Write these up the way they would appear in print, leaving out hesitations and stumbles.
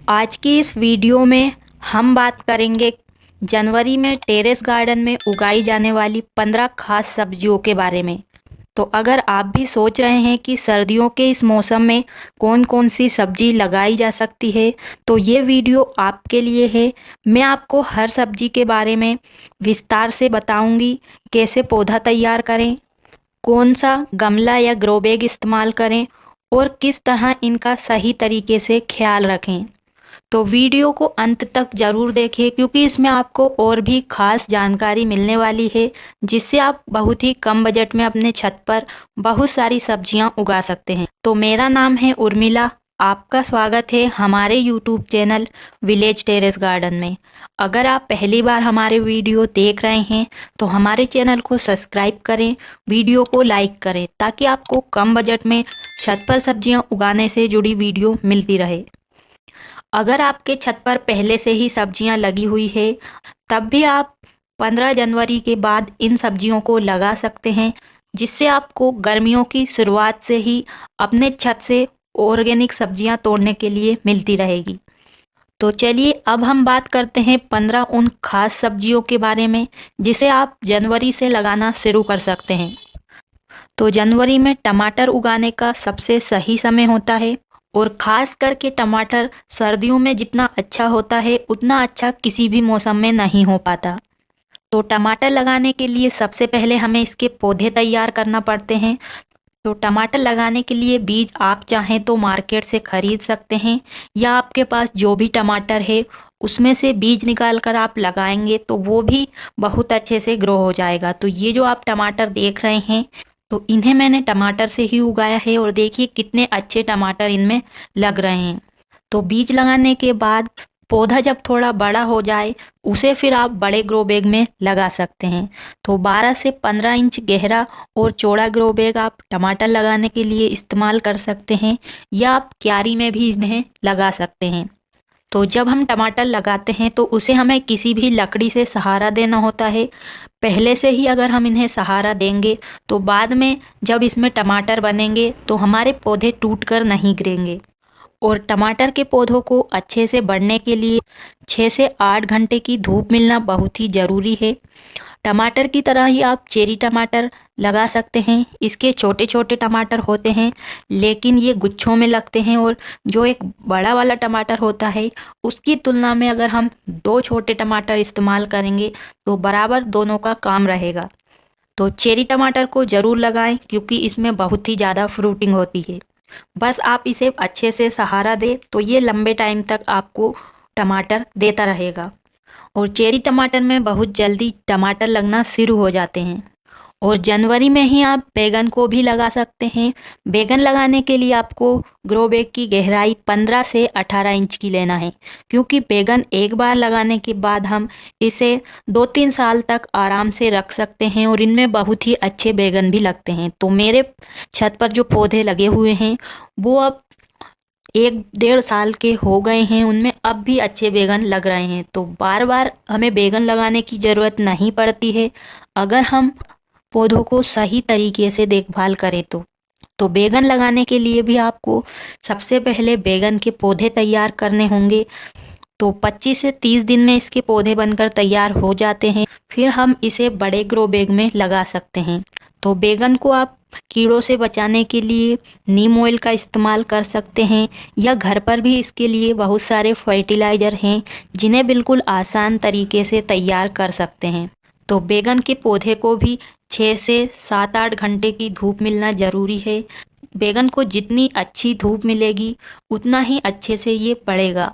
आज की इस वीडियो में हम बात करेंगे जनवरी में टेरेस गार्डन में उगाई जाने वाली 15 खास सब्जियों के बारे में। तो अगर आप भी सोच रहे हैं कि सर्दियों के इस मौसम में कौन कौन सी सब्जी लगाई जा सकती है, तो ये वीडियो आपके लिए है। मैं आपको हर सब्जी के बारे में विस्तार से बताऊंगी। कैसे पौधा तैयार करें, कौन सा गमला या ग्रो बैग इस्तेमाल करें और किस तरह इनका सही तरीके से ख्याल रखें। तो वीडियो को अंत तक ज़रूर देखें, क्योंकि इसमें आपको और भी खास जानकारी मिलने वाली है, जिससे आप बहुत ही कम बजट में अपने छत पर बहुत सारी सब्जियां उगा सकते हैं। तो मेरा नाम है उर्मिला, आपका स्वागत है हमारे YouTube channel village terrace garden में। अगर आप पहली बार हमारे वीडियो देख रहे हैं तो हमारे चैनल को सब्सक्राइब करें, वीडियो को लाइक करें, ताकि आपको कम बजट में छत पर सब्जियां उगाने से जुड़ी वीडियो मिलती रहे। अगर आपके छत पर पहले से ही सब्जियां लगी हुई है, तब भी आप 15 जनवरी के बाद इन सब्जियों को लगा सकते हैं, जिससे आपको गर्मियों की शुरुआत से ही अपने छत से ऑर्गेनिक सब्जियां तोड़ने के लिए मिलती रहेगी। तो चलिए अब हम बात करते हैं 15 उन खास सब्जियों के बारे में, जिसे आप जनवरी से लगाना शुरू कर सकते हैं। तो जनवरी में टमाटर उगाने का सबसे सही समय होता है, और ख़ास करके टमाटर सर्दियों में जितना अच्छा होता है उतना अच्छा किसी भी मौसम में नहीं हो पाता। तो टमाटर लगाने के लिए सबसे पहले हमें इसके पौधे तैयार करना पड़ते हैं। तो टमाटर लगाने के लिए बीज आप चाहें तो मार्केट से ख़रीद सकते हैं, या आपके पास जो भी टमाटर है उसमें से बीज निकाल कर आप लगाएंगे तो वो भी बहुत अच्छे से ग्रो हो जाएगा। तो ये जो आप टमाटर देख रहे हैं, तो इन्हें मैंने टमाटर से ही उगाया है, और देखिए कितने अच्छे टमाटर इनमें लग रहे हैं। तो बीज लगाने के बाद पौधा जब थोड़ा बड़ा हो जाए, उसे फिर आप बड़े ग्रो बैग में लगा सकते हैं। तो 12 से 15 इंच गहरा और चौड़ा ग्रो बैग आप टमाटर लगाने के लिए इस्तेमाल कर सकते हैं, या आप क्यारी में भी इन्हें लगा सकते हैं। तो जब हम टमाटर लगाते हैं तो उसे हमें किसी भी लकड़ी से सहारा देना होता है। पहले से ही अगर हम इन्हें सहारा देंगे तो बाद में जब इसमें टमाटर बनेंगे तो हमारे पौधे टूटकर नहीं गिरेंगे। और टमाटर के पौधों को अच्छे से बढ़ने के लिए 6 से 8 घंटे की धूप मिलना बहुत ही ज़रूरी है। टमाटर की तरह ही आप चेरी टमाटर लगा सकते हैं। इसके छोटे छोटे टमाटर होते हैं, लेकिन ये गुच्छों में लगते हैं, और जो एक बड़ा वाला टमाटर होता है उसकी तुलना में अगर हम 2 छोटे टमाटर इस्तेमाल करेंगे तो बराबर दोनों का काम रहेगा। तो चेरी टमाटर को ज़रूर लगाएं, क्योंकि इसमें बहुत ही ज़्यादा फ्रूटिंग होती है। बस आप इसे अच्छे से सहारा दें तो ये लंबे टाइम तक आपको टमाटर देता रहेगा। और चेरी टमाटर में बहुत जल्दी टमाटर लगना शुरू हो जाते हैं। और जनवरी में ही आप बैगन को भी लगा सकते हैं। बैगन लगाने के लिए आपको ग्रो बैग की गहराई 15 से 18 इंच की लेना है, क्योंकि बैगन एक बार लगाने के बाद हम इसे 2-3 साल तक आराम से रख सकते हैं, और इनमें बहुत ही अच्छे बैगन भी लगते हैं। तो मेरे छत पर जो पौधे लगे हुए हैं वो अब 1-1.5 साल के हो गए हैं, उनमें अब भी अच्छे बैगन लग रहे हैं। तो बार बार हमें बैगन लगाने की ज़रूरत नहीं पड़ती है, अगर हम पौधों को सही तरीके से देखभाल करें तो बैगन लगाने के लिए भी आपको सबसे पहले बैगन के पौधे तैयार करने होंगे। तो 25 से 30 दिन में इसके पौधे बनकर तैयार हो जाते हैं, फिर हम इसे बड़े ग्रो बैग में लगा सकते हैं। तो बैगन को आप कीड़ों से बचाने के लिए नीम ऑयल का इस्तेमाल कर सकते हैं, या घर पर भी इसके लिए बहुत सारे फर्टिलाइज़र हैं जिन्हें बिल्कुल आसान तरीके से तैयार कर सकते हैं। तो बैगन के पौधे को भी 6 से 7-8 घंटे की धूप मिलना ज़रूरी है। बैगन को जितनी अच्छी धूप मिलेगी उतना ही अच्छे से ये बढ़ेगा।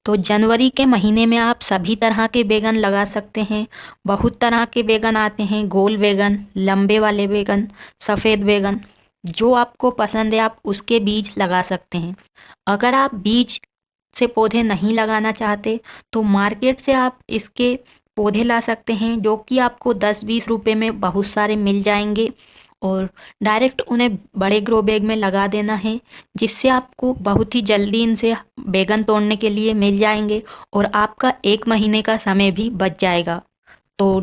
तो जनवरी के महीने में आप सभी तरह के बैगन लगा सकते हैं। बहुत तरह के बैगन आते हैं, गोल बैगन, लंबे वाले बैगन, सफ़ेद बैगन, जो आपको पसंद है आप उसके बीज लगा सकते हैं। अगर आप बीज से पौधे नहीं लगाना चाहते तो मार्केट से आप इसके पौधे ला सकते हैं, जो कि आपको 10-20 रुपए में बहुत सारे मिल जाएंगे, और डायरेक्ट उन्हें बड़े ग्रो बैग में लगा देना है, जिससे आपको बहुत ही जल्दी इनसे बैगन तोड़ने के लिए मिल जाएंगे, और आपका 1 महीने का समय भी बच जाएगा। तो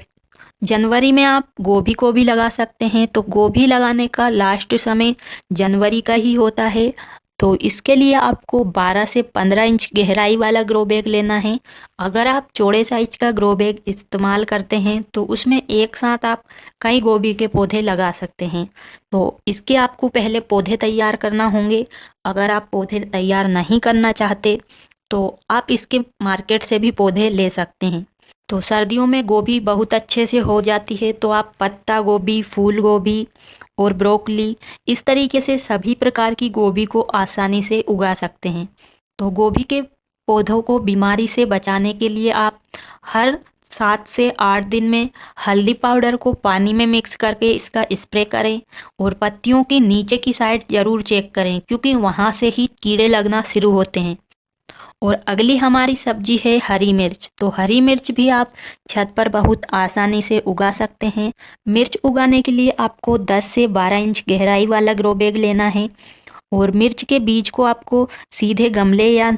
जनवरी में आप गोभी को भी लगा सकते हैं। तो गोभी लगाने का लास्ट समय जनवरी का ही होता है। तो इसके लिए आपको 12 से 15 इंच गहराई वाला ग्रो बैग लेना है। अगर आप चौड़े साइज का ग्रो बैग इस्तेमाल करते हैं तो उसमें एक साथ आप कई गोभी के पौधे लगा सकते हैं। तो इसके आपको पहले पौधे तैयार करना होंगे। अगर आप पौधे तैयार नहीं करना चाहते तो आप इसके मार्केट से भी पौधे ले सकते हैं। तो सर्दियों में गोभी बहुत अच्छे से हो जाती है, तो आप पत्ता गोभी, फूल गोभी और ब्रोकली इस तरीके से सभी प्रकार की गोभी को आसानी से उगा सकते हैं। तो गोभी के पौधों को बीमारी से बचाने के लिए आप हर 7 से 8 दिन में हल्दी पाउडर को पानी में मिक्स करके इसका स्प्रे करें और पत्तियों की नीचे की साइड ज़रूर चेक करें, क्योंकि वहाँ से ही कीड़े लगना शुरू होते हैं। और अगली हमारी सब्जी है हरी मिर्च। तो हरी मिर्च भी आप छत पर बहुत आसानी से उगा सकते हैं। मिर्च उगाने के लिए आपको 10 से 12 इंच गहराई वाला ग्रो बैग लेना है और मिर्च के बीज को आपको सीधे गमले या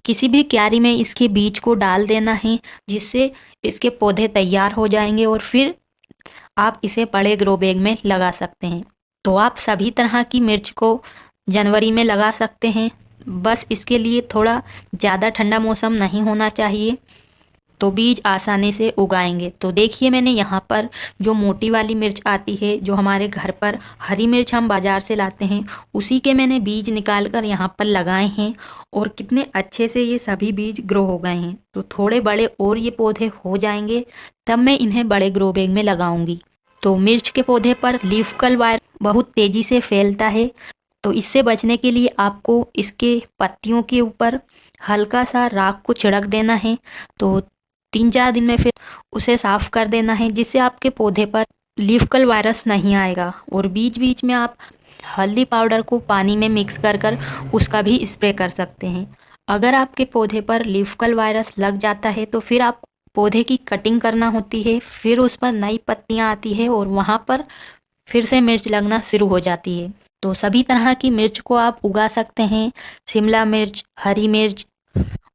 किसी भी क्यारी में इसके बीज को डाल देना है, जिससे इसके पौधे तैयार हो जाएंगे और फिर आप इसे बड़े ग्रो बैग में लगा सकते हैं। तो आप सभी तरह की मिर्च को जनवरी में लगा सकते हैं, बस इसके लिए थोड़ा ज़्यादा ठंडा मौसम नहीं होना चाहिए, तो बीज आसानी से उगाएंगे। तो देखिए मैंने यहाँ पर जो मोटी वाली मिर्च आती है, जो हमारे घर पर हरी मिर्च हम बाज़ार से लाते हैं, उसी के मैंने बीज निकाल कर यहाँ पर लगाए हैं और कितने अच्छे से ये सभी बीज ग्रो हो गए हैं। तो थोड़े बड़े और ये पौधे हो जाएंगे तब मैं इन्हें बड़े ग्रो बैग में लगाऊंगी। तो मिर्च के पौधे पर लीफ कल वायर बहुत तेज़ी से फैलता है, तो इससे बचने के लिए आपको इसके पत्तियों के ऊपर हल्का सा राख को छिड़क देना है। तो 3-4 दिन में फिर उसे साफ़ कर देना है, जिससे आपके पौधे पर लीफ कल वायरस नहीं आएगा। और बीच बीच में आप हल्दी पाउडर को पानी में मिक्स कर कर उसका भी स्प्रे कर सकते हैं। अगर आपके पौधे पर लीफ कल वायरस लग जाता है तो फिर आप पौधे की कटिंग करना होती है, फिर उस पर नई पत्तियाँ आती है और वहाँ पर फिर से मिर्च लगना शुरू हो जाती है। तो सभी तरह की मिर्च को आप उगा सकते हैं, शिमला मिर्च, हरी मिर्च,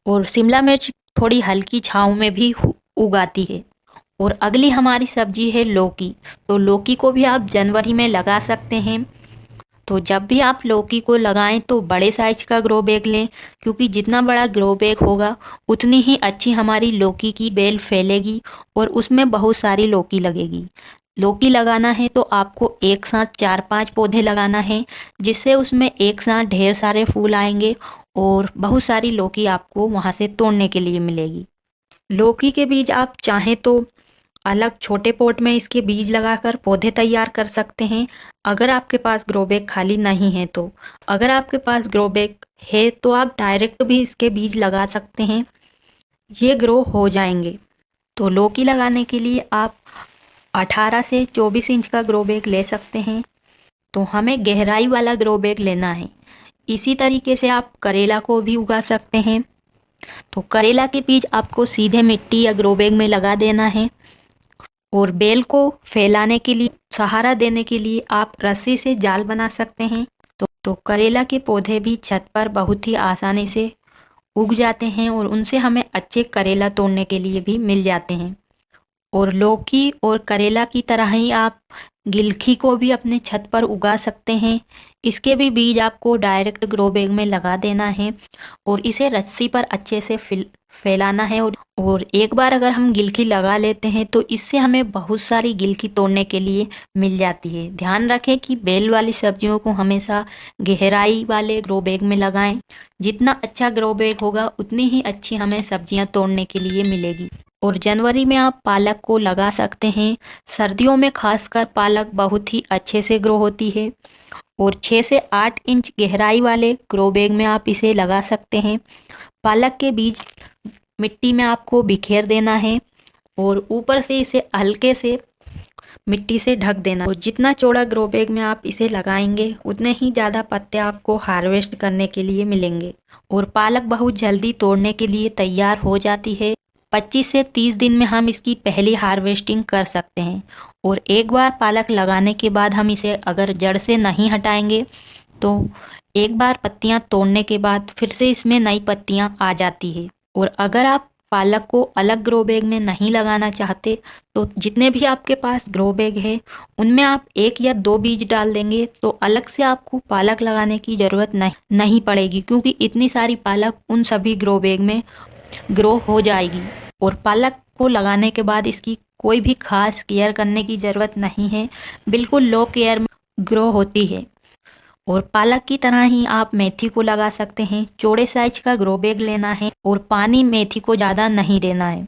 और शिमला मिर्च थोड़ी हल्की छाँव में भी उगाती है। और अगली हमारी सब्जी है लौकी। तो लौकी को भी आप जनवरी में लगा सकते हैं। तो जब भी आप लौकी को लगाएं तो बड़े साइज का ग्रो बैग लें, क्योंकि जितना बड़ा ग्रो बैग होगा उतनी ही अच्छी हमारी लौकी की बेल फैलेगी और उसमें बहुत सारी लौकी लगेगी। लौकी लगाना है तो आपको एक साथ 4-5 पौधे लगाना है, जिससे उसमें एक साथ ढेर सारे फूल आएंगे और बहुत सारी लौकी आपको वहाँ से तोड़ने के लिए मिलेगी। लौकी के बीज आप चाहें तो अलग छोटे पॉट में इसके बीज लगाकर पौधे तैयार कर सकते हैं, अगर आपके पास ग्रो बैग खाली नहीं है तो। अगर आपके पास ग्रो बैग है तो आप डायरेक्ट भी इसके बीज लगा सकते हैं, ये ग्रो हो जाएंगे। तो लौकी लगाने के लिए आप 18 से 24 इंच का ग्रो बैग ले सकते हैं। तो हमें गहराई वाला ग्रो बैग लेना है। इसी तरीके से आप करेला को भी उगा सकते हैं। तो करेला के बीज आपको सीधे मिट्टी या ग्रो बैग में लगा देना है और बेल को फैलाने के लिए, सहारा देने के लिए आप रस्सी से जाल बना सकते हैं। तो करेला के पौधे भी छत पर बहुत ही आसानी से उग जाते हैं और उनसे हमें अच्छे करेला तोड़ने के लिए भी मिल जाते हैं। और लौकी और करेला की तरह ही आप गिलकी को भी अपने छत पर उगा सकते हैं। इसके भी बीज आपको डायरेक्ट ग्रो बैग में लगा देना है और इसे रस्सी पर अच्छे से फैलाना है। और एक बार अगर हम गिलकी लगा लेते हैं तो इससे हमें बहुत सारी गिलकी तोड़ने के लिए मिल जाती है। ध्यान रखें कि बेल वाली सब्जियों को हमेशा गहराई वाले ग्रो बैग में लगाएं। जितना अच्छा ग्रो बैग होगा उतनी ही अच्छी हमें सब्जियां तोड़ने के लिए मिलेगी। और जनवरी में आप पालक को लगा सकते हैं। सर्दियों में खासकर पालक बहुत ही अच्छे से ग्रो होती है और 6 से 8 इंच गहराई वाले ग्रो बैग में आप इसे लगा सकते हैं। पालक के बीज मिट्टी में आपको बिखेर देना है और ऊपर से इसे हल्के से मिट्टी से ढक देना। और जितना चौड़ा ग्रो बैग में आप इसे लगाएंगे उतने ही ज़्यादा पत्ते आपको हार्वेस्ट करने के लिए मिलेंगे। और पालक बहुत जल्दी तोड़ने के लिए तैयार हो जाती है। 25 से 30 दिन में हम इसकी पहली हार्वेस्टिंग कर सकते हैं। और एक बार पालक लगाने के बाद हम इसे अगर जड़ से नहीं हटाएंगे तो एक बार पत्तियां तोड़ने के बाद फिर से इसमें नई पत्तियां आ जाती है। और अगर आप पालक को अलग ग्रो बैग में नहीं लगाना चाहते तो जितने भी आपके पास ग्रो बैग है उनमें आप 1 या 2 बीज डाल देंगे तो अलग से आपको पालक लगाने की ज़रूरत नहीं पड़ेगी, क्योंकि इतनी सारी पालक उन सभी ग्रो बैग में ग्रो हो जाएगी। और पालक को लगाने के बाद इसकी कोई भी खास केयर करने की ज़रूरत नहीं है, बिल्कुल लो केयर में ग्रो होती है। और पालक की तरह ही आप मेथी को लगा सकते हैं। चौड़े साइज का ग्रो बैग लेना है और पानी मेथी को ज़्यादा नहीं देना है।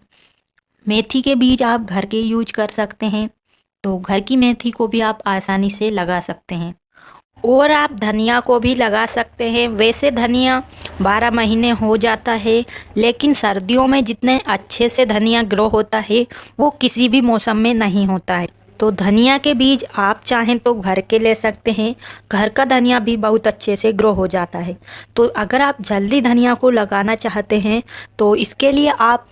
मेथी के बीज आप घर के यूज कर सकते हैं, तो घर की मेथी को भी आप आसानी से लगा सकते हैं। और आप धनिया को भी लगा सकते हैं। वैसे धनिया 12 महीने हो जाता है, लेकिन सर्दियों में जितने अच्छे से धनिया ग्रो होता है वो किसी भी मौसम में नहीं होता है। तो धनिया के बीज आप चाहें तो घर के ले सकते हैं। घर का धनिया भी बहुत अच्छे से ग्रो हो जाता है। तो अगर आप जल्दी धनिया को लगाना चाहते हैं तो इसके लिए आप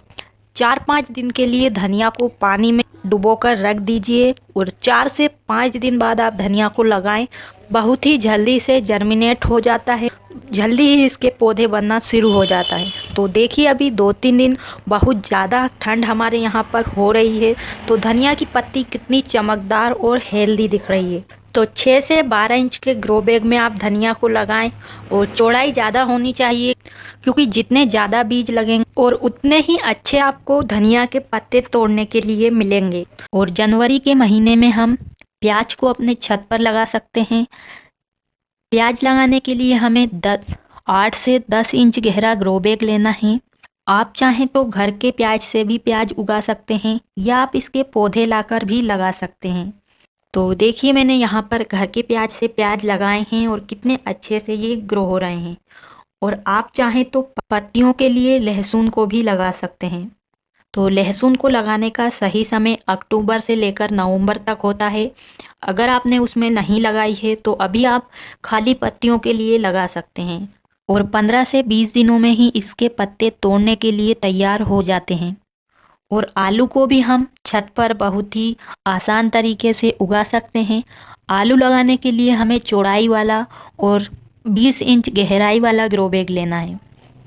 4-5 दिन के लिए धनिया को पानी में डुबोकर रख दीजिए और 4 से 5 दिन बाद आप धनिया को लगाएं। बहुत ही जल्दी से जर्मिनेट हो जाता है, जल्दी ही इसके पौधे बनना शुरू हो जाता है। तो देखिए अभी 2-3 दिन बहुत ज़्यादा ठंड हमारे यहाँ पर हो रही है, तो धनिया की पत्ती कितनी चमकदार और हेल्दी दिख रही है। तो 6 से 12 इंच के ग्रो बैग में आप धनिया को लगाएं और चौड़ाई ज़्यादा होनी चाहिए, क्योंकि जितने ज़्यादा बीज लगेंगे और उतने ही अच्छे आपको धनिया के पत्ते तोड़ने के लिए मिलेंगे। और जनवरी के महीने में हम प्याज को अपने छत पर लगा सकते हैं। प्याज लगाने के लिए हमें 8 से 10 इंच गहरा ग्रो बैग लेना है। आप चाहें तो घर के प्याज से भी प्याज उगा सकते हैं या आप इसके पौधे लाकर भी लगा सकते हैं। तो देखिए मैंने यहाँ पर घर के प्याज से प्याज लगाए हैं और कितने अच्छे से ये ग्रो हो रहे हैं। और आप चाहें तो पत्तियों के लिए लहसुन को भी लगा सकते हैं। तो लहसुन को लगाने का सही समय अक्टूबर से लेकर नवंबर तक होता है। अगर आपने उसमें नहीं लगाई है तो अभी आप खाली पत्तियों के लिए लगा सकते हैं और 15 से 20 दिनों में ही इसके पत्ते तोड़ने के लिए तैयार हो जाते हैं। और आलू को भी हम छत पर बहुत ही आसान तरीके से उगा सकते हैं। आलू लगाने के लिए हमें चौड़ाई वाला और 20 इंच गहराई वाला ग्रो बैग लेना है।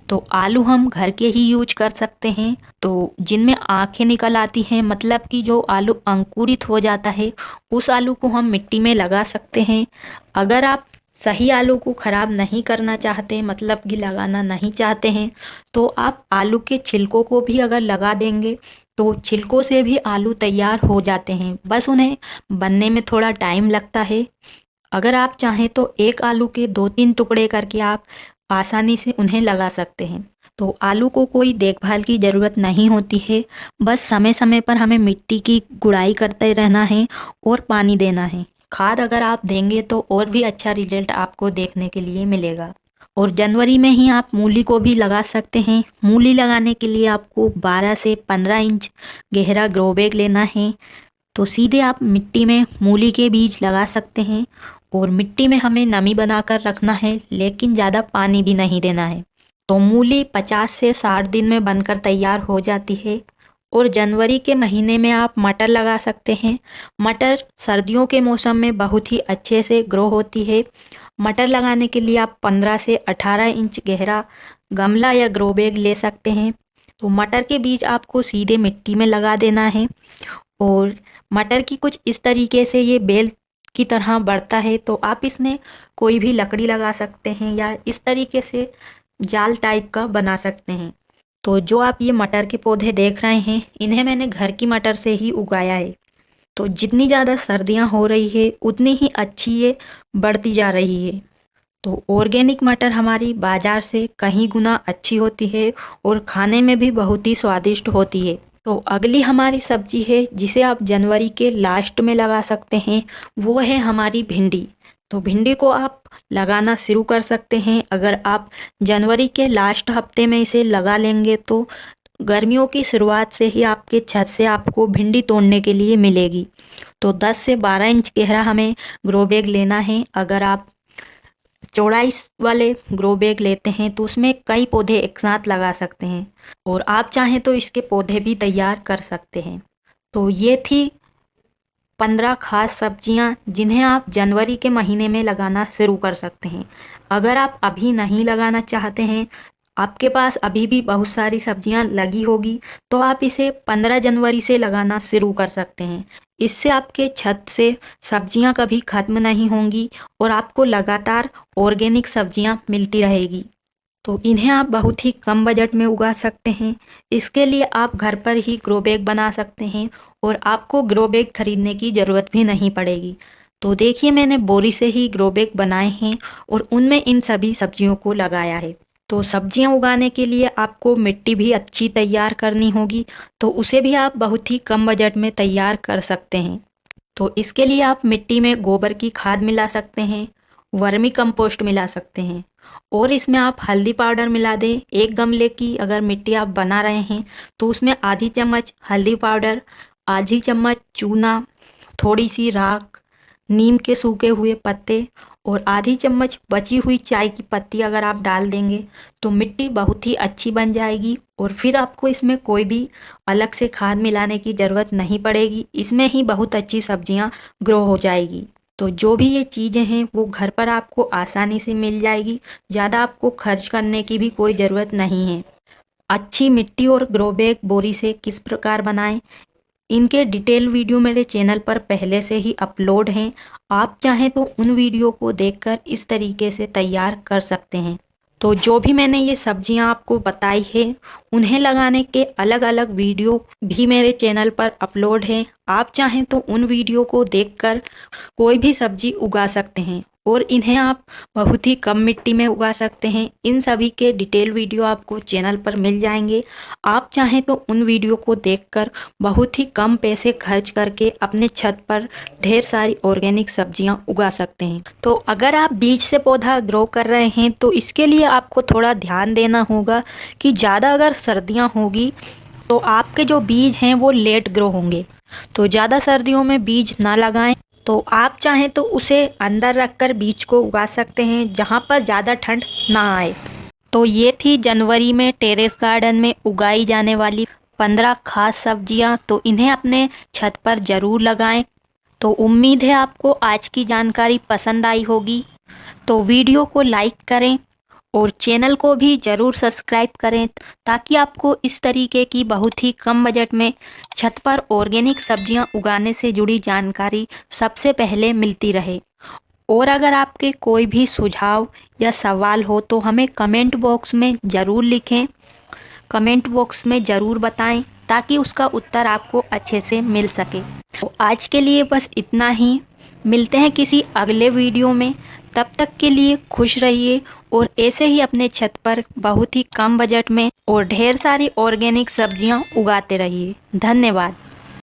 तो आलू हम घर के ही यूज कर सकते हैं। तो जिनमें आंखें निकल आती हैं, मतलब कि जो आलू अंकुरित हो जाता है, उस आलू को हम मिट्टी में लगा सकते हैं। अगर आप सही आलू को ख़राब नहीं करना चाहते, मतलब कि लगाना नहीं चाहते हैं, तो आप आलू के छिलकों को भी अगर लगा देंगे तो छिलकों से भी आलू तैयार हो जाते हैं। बस उन्हें बनने में थोड़ा टाइम लगता है। अगर आप चाहें तो एक आलू के 2-3 टुकड़े करके आप आसानी से उन्हें लगा सकते हैं। तो आलू को कोई देखभाल की ज़रूरत नहीं होती है, बस समय समय पर हमें मिट्टी की गुड़ाई करते रहना है और पानी देना है। खाद अगर आप देंगे तो और भी अच्छा रिजल्ट आपको देखने के लिए मिलेगा। और जनवरी में ही आप मूली को भी लगा सकते हैं। मूली लगाने के लिए आपको 12 से 15 इंच गहरा ग्रो बैग लेना है। तो सीधे आप मिट्टी में मूली के बीज लगा सकते हैं और मिट्टी में हमें नमी बनाकर रखना है, लेकिन ज़्यादा पानी भी नहीं देना है। तो मूली 50 से 60 दिन में बनकर तैयार हो जाती है। और जनवरी के महीने में आप मटर लगा सकते हैं। मटर सर्दियों के मौसम में बहुत ही अच्छे से ग्रो होती है। मटर लगाने के लिए आप 15 से 18 इंच गहरा गमला या ग्रो बैग ले सकते हैं। तो मटर के बीज आपको सीधे मिट्टी में लगा देना है और मटर की कुछ इस तरीके से ये बेल की तरह बढ़ता है, तो आप इसमें कोई भी लकड़ी लगा सकते हैं या इस तरीके से जाल टाइप का बना सकते हैं। तो जो आप ये मटर के पौधे देख रहे हैं, इन्हें मैंने घर की मटर से ही उगाया है। तो जितनी ज़्यादा सर्दियाँ हो रही है उतनी ही अच्छी ये बढ़ती जा रही है। तो ऑर्गेनिक मटर हमारी बाज़ार से कहीं गुना अच्छी होती है और खाने में भी बहुत ही स्वादिष्ट होती है। तो अगली हमारी सब्जी है जिसे आप जनवरी के लास्ट में लगा सकते हैं, वो है हमारी भिंडी। तो भिंडी को आप लगाना शुरू कर सकते हैं। अगर आप जनवरी के लास्ट हफ्ते में इसे लगा लेंगे तो गर्मियों की शुरुआत से ही आपके छत से आपको भिंडी तोड़ने के लिए मिलेगी। तो 10 से 12 इंच गहरा हमें ग्रो बैग लेना है। अगर आप चौड़ाई वाले ग्रो बैग लेते हैं तो उसमें कई पौधे एक साथ लगा सकते हैं और आप चाहें तो इसके पौधे भी तैयार कर सकते हैं। तो ये थी 15 खास सब्जियां जिन्हें आप जनवरी के महीने में लगाना शुरू कर सकते हैं। अगर आप अभी नहीं लगाना चाहते हैं, आपके पास अभी भी बहुत सारी सब्जियां लगी होगी तो आप इसे 15 जनवरी से लगाना शुरू कर सकते हैं। इससे आपके छत से सब्जियां कभी खत्म नहीं होंगी और आपको लगातार ऑर्गेनिक सब्जियां मिलती रहेगी। तो इन्हें आप बहुत ही कम बजट में उगा सकते हैं। इसके लिए आप घर पर ही ग्रो बैग बना सकते हैं और आपको ग्रो बैग खरीदने की ज़रूरत भी नहीं पड़ेगी। तो देखिए, मैंने बोरी से ही ग्रो बैग बनाए हैं और उनमें इन सभी सब्जियों को लगाया है। तो सब्जियां उगाने के लिए आपको मिट्टी भी अच्छी तैयार करनी होगी, तो उसे भी आप बहुत ही कम बजट में तैयार कर सकते हैं। तो इसके लिए आप मिट्टी में गोबर की खाद मिला सकते हैं, वर्मी कंपोस्ट मिला सकते हैं और इसमें आप हल्दी पाउडर मिला दें। एक गमले की अगर मिट्टी आप बना रहे हैं तो उसमें आधी चम्मच हल्दी पाउडर, आधी चम्मच चूना, थोड़ी सी राख, नीम के सूखे हुए पत्ते और आधी चम्मच बची हुई चाय की पत्ती अगर आप डाल देंगे तो मिट्टी बहुत ही अच्छी बन जाएगी और फिर आपको इसमें कोई भी अलग से खाद मिलाने की ज़रूरत नहीं पड़ेगी। इसमें ही बहुत अच्छी सब्जियां ग्रो हो जाएगी। तो जो भी ये चीज़ें हैं वो घर पर आपको आसानी से मिल जाएगी, ज़्यादा आपको खर्च करने की भी कोई ज़रूरत नहीं है। अच्छी मिट्टी और ग्रो बैग बोरी से किस प्रकार बनाएं, इनके डिटेल वीडियो मेरे चैनल पर पहले से ही अपलोड हैं। आप चाहें तो उन वीडियो को देखकर इस तरीके से तैयार कर सकते हैं। तो जो भी मैंने ये सब्जियां आपको बताई है उन्हें लगाने के अलग अलग वीडियो भी मेरे चैनल पर अपलोड हैं। आप चाहें तो उन वीडियो को देखकर कोई भी सब्जी उगा सकते हैं और इन्हें आप बहुत ही कम मिट्टी में उगा सकते हैं। इन सभी के डिटेल वीडियो आपको चैनल पर मिल जाएंगे। आप चाहें तो उन वीडियो को देखकर बहुत ही कम पैसे खर्च करके अपने छत पर ढेर सारी ऑर्गेनिक सब्जियां उगा सकते हैं। तो अगर आप बीज से पौधा ग्रो कर रहे हैं तो इसके लिए आपको थोड़ा ध्यान देना होगा कि ज़्यादा अगर सर्दियाँ होगी तो आपके जो बीज हैं वो लेट ग्रो होंगे। तो ज़्यादा सर्दियों में बीज ना लगाएं। तो आप चाहें तो उसे अंदर रखकर बीज को उगा सकते हैं जहां पर ज़्यादा ठंड ना आए। तो ये थी जनवरी में टेरेस गार्डन में उगाई जाने वाली 15 खास सब्जियां। तो इन्हें अपने छत पर ज़रूर लगाएं। तो उम्मीद है आपको आज की जानकारी पसंद आई होगी। तो वीडियो को लाइक करें और चैनल को भी ज़रूर सब्सक्राइब करें ताकि आपको इस तरीके की बहुत ही कम बजट में छत पर ऑर्गेनिक सब्जियां उगाने से जुड़ी जानकारी सबसे पहले मिलती रहे। और अगर आपके कोई भी सुझाव या सवाल हो तो हमें कमेंट बॉक्स में ज़रूर लिखें, कमेंट बॉक्स में ज़रूर बताएं ताकि उसका उत्तर आपको अच्छे से मिल सके। तो आज के लिए बस इतना ही। मिलते हैं किसी अगले वीडियो में। तब तक के लिए खुश रहिए और ऐसे ही अपने छत पर बहुत ही कम बजट में और ढेर सारी ऑर्गेनिक सब्जियां उगाते रहिए। धन्यवाद।